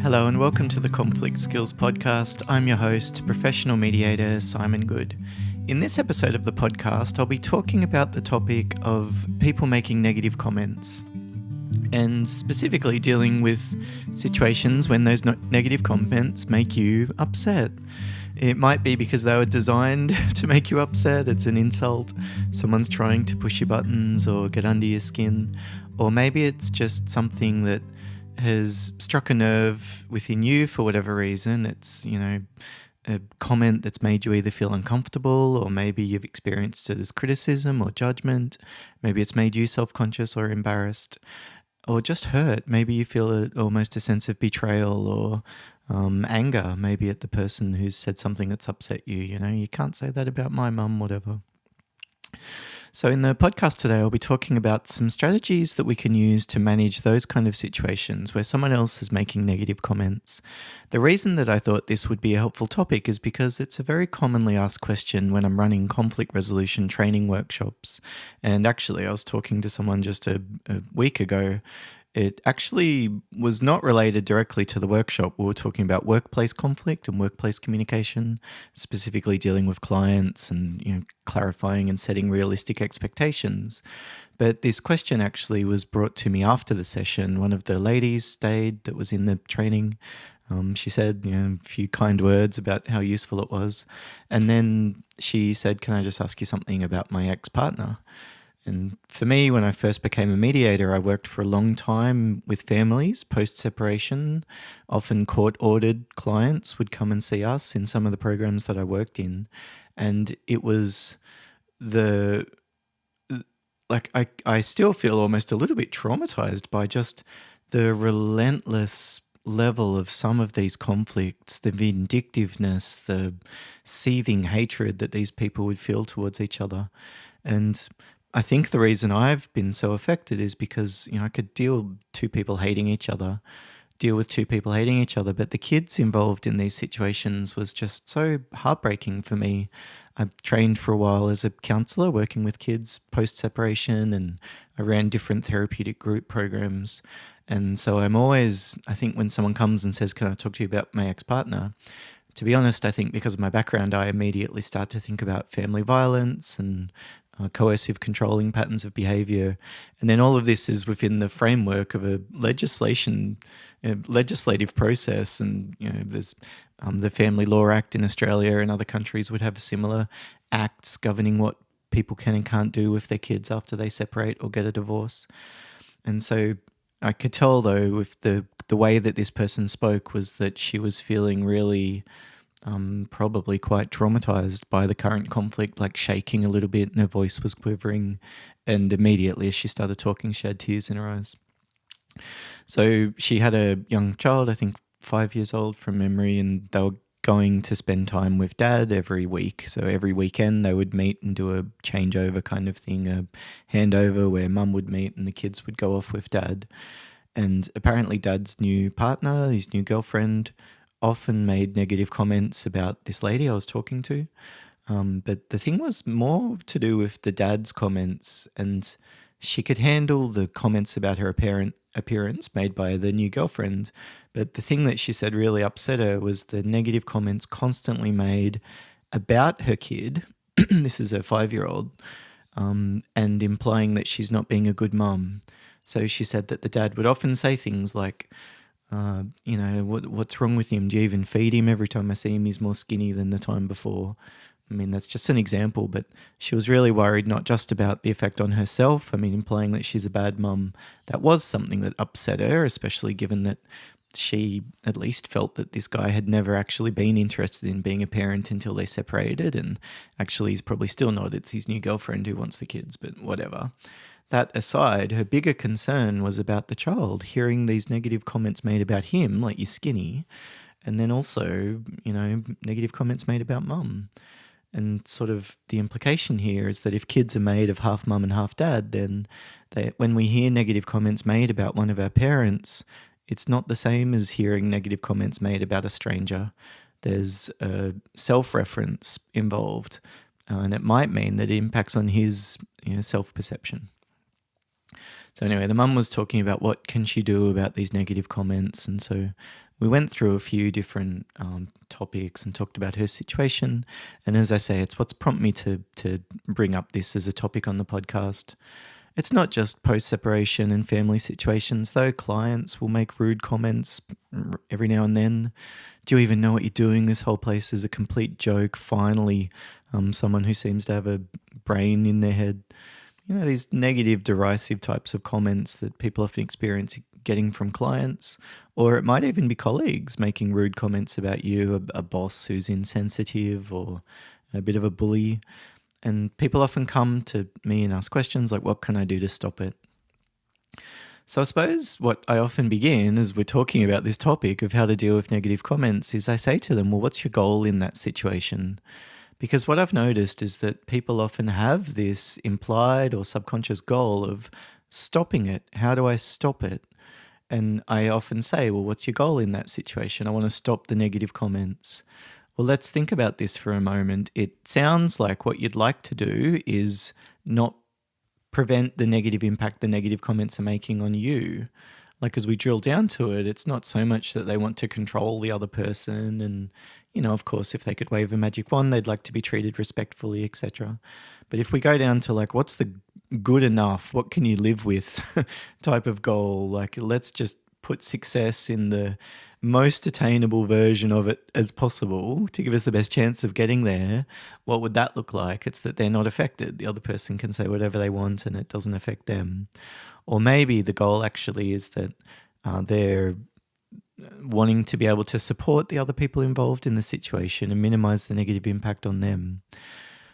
Hello and welcome to the Conflict Skills Podcast. I'm your host, professional mediator Simon Good. In this episode of the podcast, I'll be talking about the topic of people making negative comments and specifically dealing with situations when those negative comments make you upset. It might be because they were designed to make you upset. It's an insult. Someone's trying to push your buttons or get under your skin. Or maybe it's just something that has struck a nerve within you for whatever reason. It's, a comment that's made you either feel uncomfortable, or maybe you've experienced it as criticism or judgment. Maybe it's made you self-conscious or embarrassed, or just hurt. Maybe you feel almost a sense of betrayal or anger, maybe at the person who's said something that's upset you. You can't say that about my mum, whatever. So in the podcast today, I'll be talking about some strategies that we can use to manage those kind of situations where someone else is making negative comments. The reason that I thought this would be a helpful topic is because it's a very commonly asked question when I'm running conflict resolution training workshops. And actually, I was talking to someone just a week ago. It actually was not related directly to the workshop. We were talking about workplace conflict and workplace communication, specifically dealing with clients and clarifying and setting realistic expectations. But this question actually was brought to me after the session. One of the ladies stayed that was in the training. She said a few kind words about how useful it was. And then she said, "Can I just ask you something about my ex-partner?" And for me, when I first became a mediator, I worked for a long time with families post-separation. Often court-ordered clients would come and see us in some of the programs that I worked in. And it was I still feel almost a little bit traumatized by just the relentless level of some of these conflicts, the vindictiveness, the seething hatred that these people would feel towards each other. And I think the reason I've been so affected is because, I could deal with two people hating each other, but the kids involved in these situations was just so heartbreaking for me. I trained for a while as a counselor working with kids post-separation, and I ran different therapeutic group programs. And so I'm always, I think when someone comes and says, "Can I talk to you about my ex-partner?" To be honest, I think because of my background, I immediately start to think about family violence and coercive controlling patterns of behavior. And then all of this is within the framework of a legislative process. And, there's the Family Law Act in Australia and other countries would have similar acts governing what people can and can't do with their kids after they separate or get a divorce. And so I could tell, though, with the way that this person spoke was that she was feeling really probably quite traumatized by the current conflict, like shaking a little bit, and her voice was quivering. And immediately as she started talking, she had tears in her eyes. So she had a young child, I think 5 years old from memory, and they were going to spend time with dad every week. So every weekend they would meet and do a changeover kind of thing, a handover where mum would meet and the kids would go off with dad. And apparently dad's new partner, his new girlfriend, often made negative comments about this lady I was talking to. But the thing was more to do with the dad's comments, and she could handle the comments about her appearance made by the new girlfriend. But the thing that she said really upset her was the negative comments constantly made about her kid. This is her 5-year-old, and implying that she's not being a good mum. So she said that the dad would often say things like, what's wrong with him? Do you even feed him? Every time I see him, he's more skinny than the time before. I mean, that's just an example, but she was really worried not just about the effect on herself. I mean, implying that she's a bad mum. That was something that upset her, especially given that she at least felt that this guy had never actually been interested in being a parent until they separated. And actually, he's probably still not. It's his new girlfriend who wants the kids, but whatever. That aside, her bigger concern was about the child, hearing these negative comments made about him, like, "You're skinny," and then also, negative comments made about mum. And sort of the implication here is that if kids are made of half mum and half dad, then when we hear negative comments made about one of our parents, it's not the same as hearing negative comments made about a stranger. There's a self-reference involved, and it might mean that it impacts on his self-perception. So anyway, the mum was talking about what can she do about these negative comments. And so We went through a few different topics and talked about her situation. And as I say, it's what's prompted me to bring up this as a topic on the podcast. It's not just post-separation and family situations, though. Clients will make rude comments every now and then. Do you even know what you're doing? This whole place is a complete joke. Finally, someone who seems to have a brain in their head. These negative, derisive types of comments that people often experience getting from clients, or it might even be colleagues making rude comments about you, a boss who's insensitive or a bit of a bully. And people often come to me and ask questions like, what can I do to stop it? So I suppose what I often begin as we're talking about this topic of how to deal with negative comments is I say to them, well, what's your goal in that situation? Because what I've noticed is that people often have this implied or subconscious goal of stopping it. How do I stop it? And I often say, well, what's your goal in that situation? I want to stop the negative comments. Well, let's think about this for a moment. It sounds like what you'd like to do is not prevent the negative impact the negative comments are making on you. Like, as we drill down to it, it's not so much that they want to control the other person. And, of course, if they could wave a magic wand, they'd like to be treated respectfully, etc. But if we go down to like, what's the good enough, what can you live with type of goal, like let's just put success in the most attainable version of it as possible to give us the best chance of getting there, what would that look like? It's that they're not affected. The other person can say whatever they want and it doesn't affect them. Or maybe the goal actually is that they're wanting to be able to support the other people involved in the situation and minimize the negative impact on them.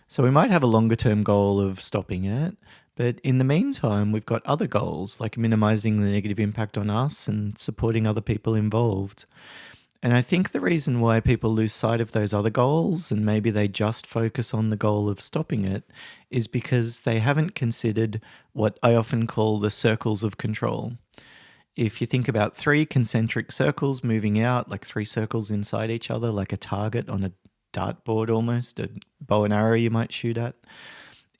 So we might have a longer term goal of stopping it, but in the meantime, we've got other goals like minimizing the negative impact on us and supporting other people involved. And I think the reason why people lose sight of those other goals and maybe they just focus on the goal of stopping it is because they haven't considered what I often call the circles of control. If you think about 3 concentric circles moving out, like 3 circles inside each other, like a target on a dartboard almost, a bow and arrow you might shoot at.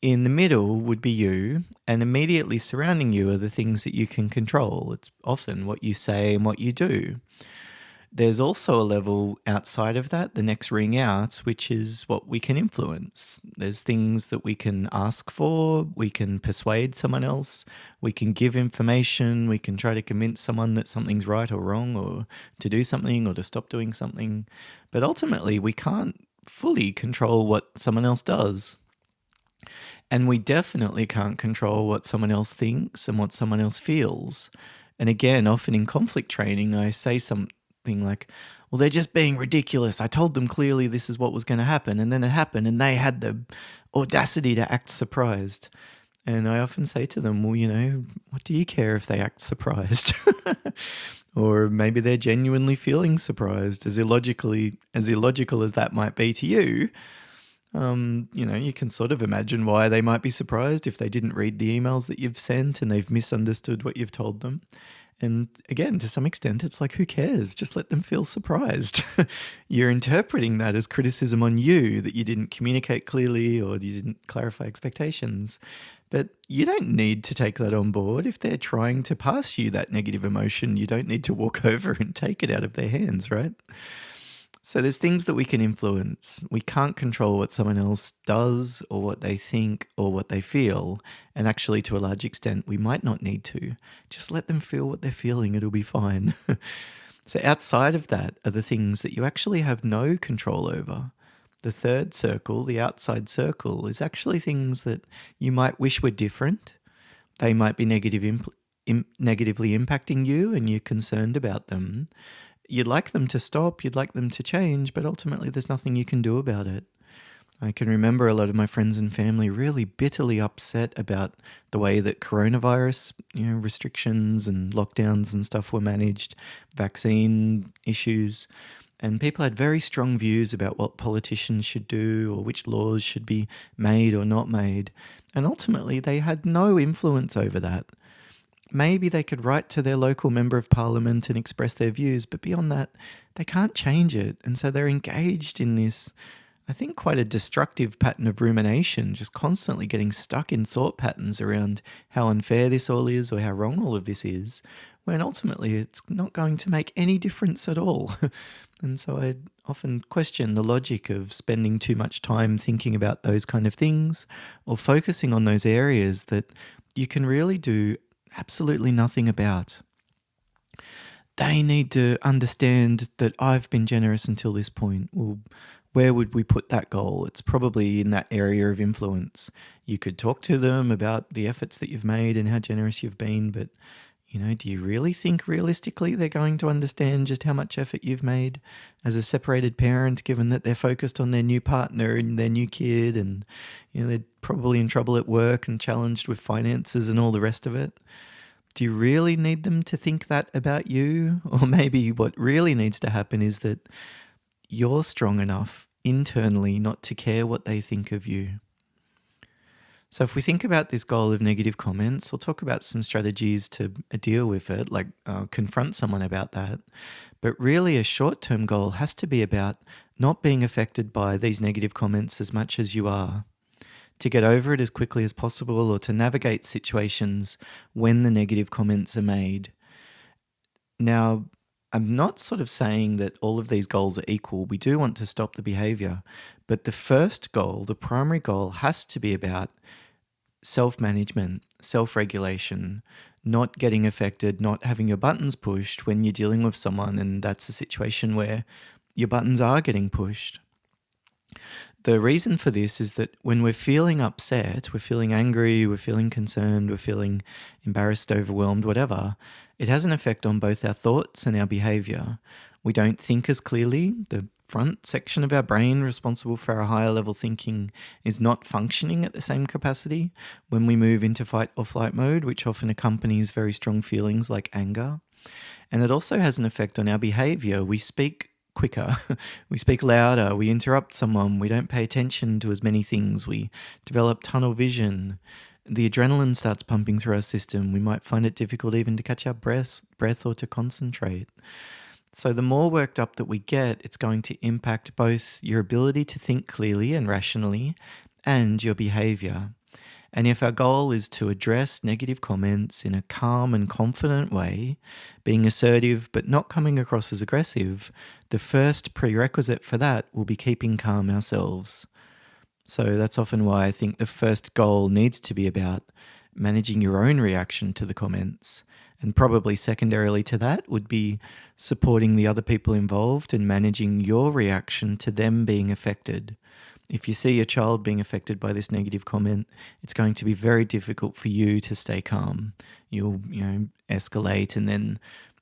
In the middle would be you, and immediately surrounding you are the things that you can control. It's often what you say and what you do. There's also a level outside of that, the next ring out, which is what we can influence. There's things that we can ask for, we can persuade someone else, we can give information, we can try to convince someone that something's right or wrong, or to do something or to stop doing something. But ultimately, we can't fully control what someone else does. And we definitely can't control what someone else thinks and what someone else feels. And again, often in conflict training, I say something like, well, they're just being ridiculous. I told them clearly this is what was going to happen. And then it happened and they had the audacity to act surprised. And I often say to them, well, what do you care if they act surprised? Or maybe they're genuinely feeling surprised, as illogical as that might be to you. You can sort of imagine why they might be surprised if they didn't read the emails that you've sent and they've misunderstood what you've told them. And again, to some extent, it's like, who cares? Just let them feel surprised. You're interpreting that as criticism on you, that you didn't communicate clearly or you didn't clarify expectations. But you don't need to take that on board. If they're trying to pass you that negative emotion, you don't need to walk over and take it out of their hands, right? So there's things that we can influence. We can't control what someone else does or what they think or what they feel. And actually, to a large extent, we might not need to. Just let them feel what they're feeling. It'll be fine. So outside of that are the things that you actually have no control over. The third circle, the outside circle, is actually things that you might wish were different. They might be negatively impacting you and you're concerned about them. You'd like them to stop, you'd like them to change, but ultimately there's nothing you can do about it. I can remember a lot of my friends and family really bitterly upset about the way that coronavirus, restrictions and lockdowns and stuff were managed, vaccine issues, and people had very strong views about what politicians should do or which laws should be made or not made, and ultimately they had no influence over that. Maybe they could write to their local member of parliament and express their views, but beyond that, they can't change it. And so they're engaged in this, I think, quite a destructive pattern of rumination, just constantly getting stuck in thought patterns around how unfair this all is or how wrong all of this is, when ultimately it's not going to make any difference at all. And so I often question the logic of spending too much time thinking about those kind of things or focusing on those areas that you can really do absolutely nothing about. They need to understand that I've been generous until this point. Well, where would we put that goal? It's probably in that area of influence. You could talk to them about the efforts that you've made and how generous you've been, but do you really think realistically they're going to understand just how much effort you've made as a separated parent, given that they're focused on their new partner and their new kid, and they're probably in trouble at work and challenged with finances and all the rest of it? Do you really need them to think that about you? Or maybe what really needs to happen is that you're strong enough internally not to care what they think of you. So if we think about this goal of negative comments, we'll talk about some strategies to deal with it, like confront someone about that. But really a short-term goal has to be about not being affected by these negative comments as much as you are, to get over it as quickly as possible, or to navigate situations when the negative comments are made. Now, I'm not sort of saying that all of these goals are equal. We do want to stop the behavior, but the first goal, the primary goal, has to be about self-management, self-regulation, not getting affected, not having your buttons pushed when you're dealing with someone and that's a situation where your buttons are getting pushed. The reason for this is that when we're feeling upset, we're feeling angry, we're feeling concerned, we're feeling embarrassed, overwhelmed, whatever, it has an effect on both our thoughts and our behavior. We don't think as clearly. The front section of our brain responsible for our higher level thinking is not functioning at the same capacity when we move into fight or flight mode, which often accompanies very strong feelings like anger. And it also has an effect on our behavior. We speak quicker, we speak louder, we interrupt someone, we don't pay attention to as many things, we develop tunnel vision. The adrenaline starts pumping through our system. We might find it difficult even to catch our breath or to concentrate. So the more worked up that we get, it's going to impact both your ability to think clearly and rationally and your behavior. And if our goal is to address negative comments in a calm and confident way, being assertive but not coming across as aggressive, the first prerequisite for that will be keeping calm ourselves. So that's often why I think the first goal needs to be about managing your own reaction to the comments. And probably secondarily to that would be supporting the other people involved and managing your reaction to them being affected. If you see your child being affected by this negative comment, it's going to be very difficult for you to stay calm. You'll, escalate, and then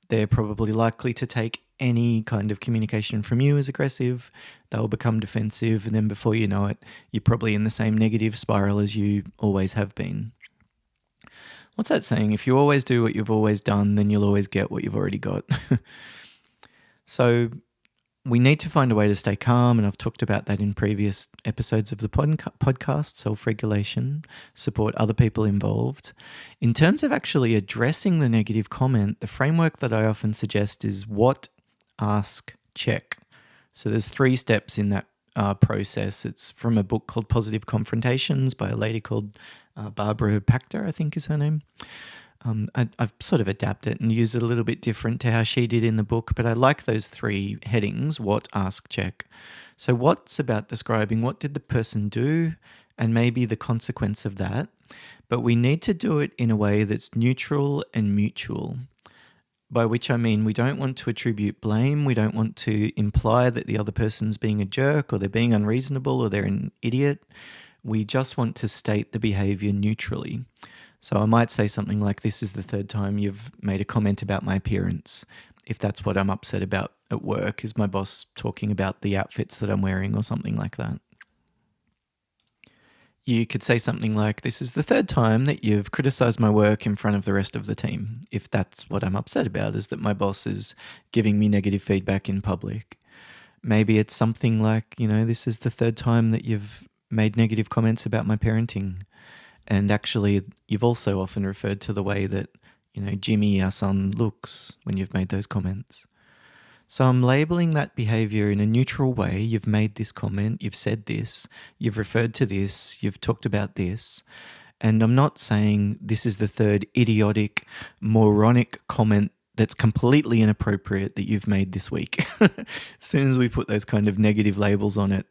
they're probably likely to take any kind of communication from you as aggressive. They'll become defensive, and then before you know it, you're probably in the same negative spiral as you always have been. What's that saying? If you always do what you've always done, then you'll always get what you've already got. So we need to find a way to stay calm, and I've talked about that in previous episodes of the podcast, self-regulation, support other people involved. In terms of actually addressing the negative comment, the framework that I often suggest is what, ask, check. So there's 3 steps in that process. It's from a book called Positive Confrontations by a lady called Barbara Pachter, I think is her name. I've sort of adapted it and used it a little bit different to how she did in the book, but I like those 3 headings: what, ask, check. So what's about describing what did the person do and maybe the consequence of that, but we need to do it in a way that's neutral and mutual. By which I mean we don't want to attribute blame, we don't want to imply that the other person's being a jerk or they're being unreasonable or they're an idiot. We just want to state the behavior neutrally. So I might say something like, this is the 3rd time you've made a comment about my appearance. If that's what I'm upset about at work, is my boss talking about the outfits that I'm wearing or something like that. You could say something like, this is the 3rd time that you've criticized my work in front of the rest of the team. If that's what I'm upset about, is that my boss is giving me negative feedback in public. Maybe it's something like, this is the 3rd time that you've made negative comments about my parenting. And actually, you've also often referred to the way that, Jimmy, our son, looks when you've made those comments. So I'm labeling that behavior in a neutral way. You've made this comment, you've said this, you've referred to this, you've talked about this. And I'm not saying this is the third idiotic, moronic comment that's completely inappropriate that you've made this week. As soon as we put those kind of negative labels on it,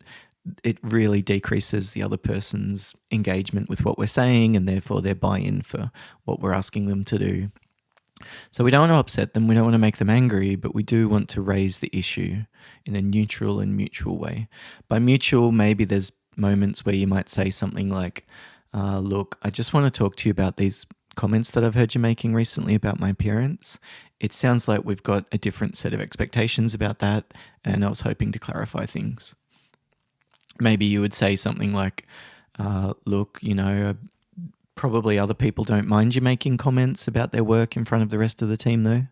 it really decreases the other person's engagement with what we're saying and therefore their buy-in for what we're asking them to do. So we don't want to upset them, we don't want to make them angry, but we do want to raise the issue in a neutral and mutual way. By mutual, maybe there's moments where you might say something like, look, I just want to talk to you about these comments that I've heard you making recently about my appearance. It sounds like we've got a different set of expectations about that, and I was hoping to clarify things. Maybe you would say something like, look, probably other people don't mind you making comments about their work in front of the rest of the team though.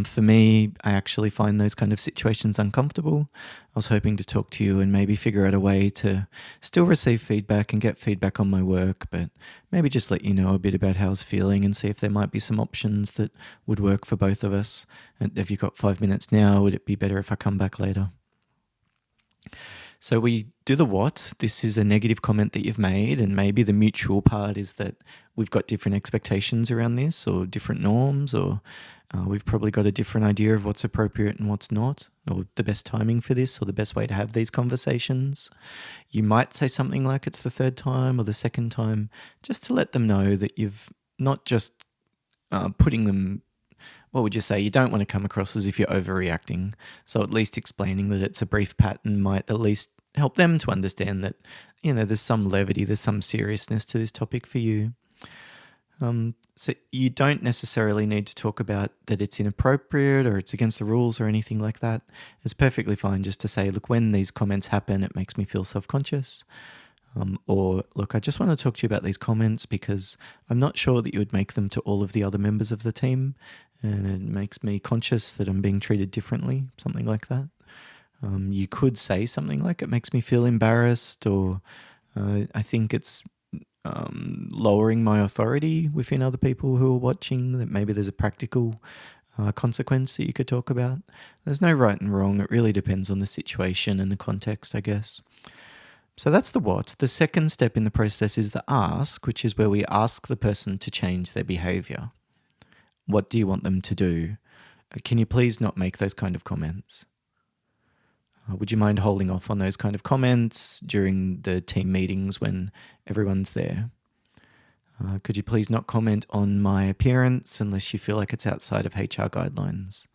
For me, I actually find those kind of situations uncomfortable. I was hoping to talk to you and maybe figure out a way to still receive feedback and get feedback on my work, but maybe just let you know a bit about how I was feeling and see if there might be some options that would work for both of us. And if you've got 5 minutes now, would it be better if I come back later? So we do the what. This is a negative comment that you've made, and maybe the mutual part is that we've got different expectations around this or different norms, or we've probably got a different idea of what's appropriate and what's not, or the best timing for this or the best way to have these conversations. You might say something like it's the third time or the second time, just to let them know that you've not just putting them, what would you say? You don't want to come across as if you're overreacting. So at least explaining that it's a brief pattern might at least help them to understand that, there's some levity, there's some seriousness to this topic for you. So you don't necessarily need to talk about that it's inappropriate or it's against the rules or anything like that. It's perfectly fine just to say, look, when these comments happen, it makes me feel self-conscious. Or, look, I just want to talk to you about these comments because I'm not sure that you would make them to all of the other members of the team, and it makes me conscious that I'm being treated differently, something like that. You could say something like, it makes me feel embarrassed, or I think it's lowering my authority within other people who are watching, that maybe there's a practical consequence that you could talk about. There's no right and wrong. It really depends on the situation and the context, I guess. So that's the what. The second step in the process is the ask, which is where we ask the person to change their behavior. What do you want them to do? Can you please not make those kind of comments? Would you mind holding off on those kind of comments during the team meetings when everyone's there? Could you please not comment on my appearance unless you feel like it's outside of HR guidelines?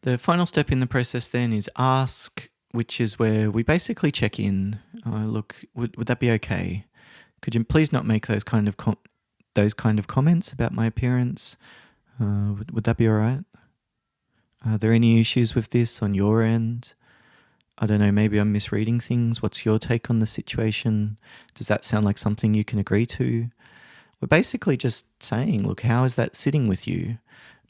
The final step in the process then is ask, which is where we basically check in. Look, would that be okay? Could you please not make those kind of comments about my appearance? Would that be all right? Are there any issues with this on your end? I don't know, maybe I'm misreading things. What's your take on the situation? Does that sound like something you can agree to? We're basically just saying, look, how is that sitting with you?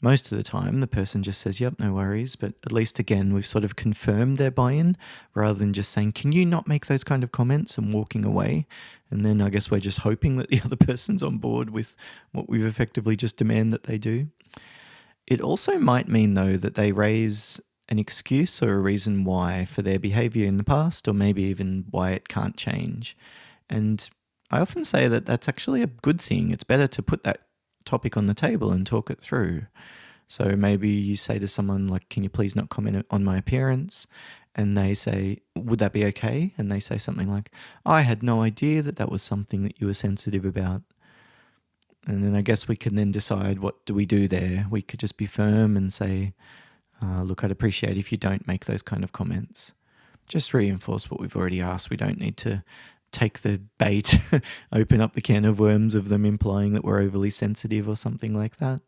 Most of the time, the person just says, yep, no worries. But at least, again, we've sort of confirmed their buy-in rather than just saying, can you not make those kind of comments and walking away? And then I guess we're just hoping that the other person's on board with what we've effectively just demanded that they do. It also might mean, though, that they raise an excuse or a reason why for their behavior in the past, or maybe even why it can't change. And I often say that that's actually a good thing. It's better to put that topic on the table and talk it through. So maybe you say to someone like, can you please not comment on my appearance? And they say, would that be okay? And they say something like, I had no idea that was something that you were sensitive about. And then I guess we can then decide, what do we do there? We could just be firm and say, look, I'd appreciate if you don't make those kind of comments. Just reinforce what we've already asked. We don't need to take the bait, open up the can of worms of them implying that we're overly sensitive or something like that.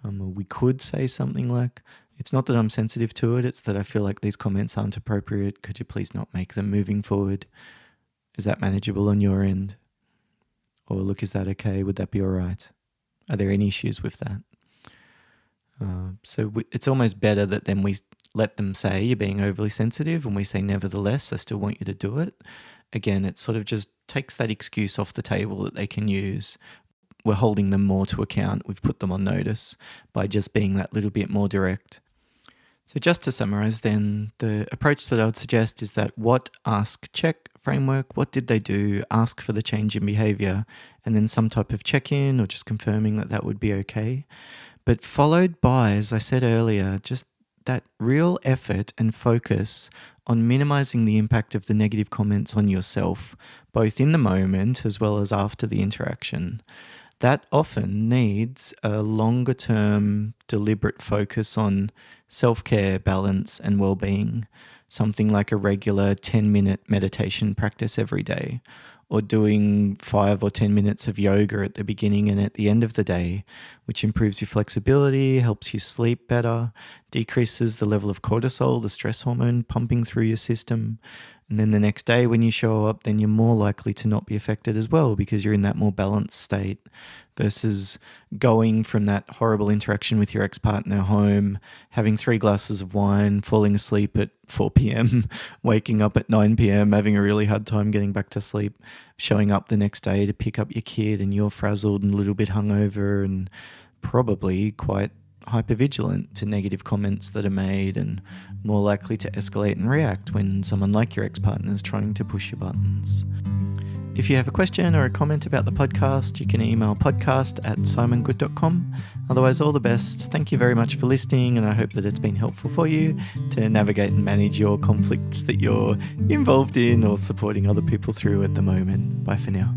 We could say something like, it's not that I'm sensitive to it, it's that I feel like these comments aren't appropriate. Could you please not make them moving forward? Is that manageable on your end? Or look, is that okay? Would that be all right? Are there any issues with that? It's almost better that then we let them say you're being overly sensitive and we say, nevertheless, I still want you to do it. Again, it sort of just takes that excuse off the table that they can use. We're holding them more to account. We've put them on notice by just being that little bit more direct. So just to summarize then, the approach that I would suggest is that what, ask, check framework. What did they do? Ask for the change in behavior, and then some type of check-in or just confirming that that would be okay. But followed by, as I said earlier, just that real effort and focus on minimizing the impact of the negative comments on yourself, both in the moment as well as after the interaction. That often needs a longer term, deliberate focus on self-care, balance, and well-being. Something like a regular 10-minute meditation practice every day, or doing 5 or 10 minutes of yoga at the beginning and at the end of the day, which improves your flexibility, helps you sleep better, decreases the level of cortisol, the stress hormone pumping through your system. And then the next day when you show up, then you're more likely to not be affected as well because you're in that more balanced state versus going from that horrible interaction with your ex-partner home, having 3 glasses of wine, falling asleep at 4 p.m, waking up at 9 p.m, having a really hard time getting back to sleep, showing up the next day to pick up your kid and you're frazzled and a little bit hungover and probably quite hypervigilant to negative comments that are made and more likely to escalate and react when someone like your ex-partner is trying to push your buttons. If you have a question or a comment about the podcast, you can email podcast@simongood.com. Otherwise, all the best. Thank you very much for listening, and I hope that it's been helpful for you to navigate and manage your conflicts that you're involved in or supporting other people through at the moment. Bye for now.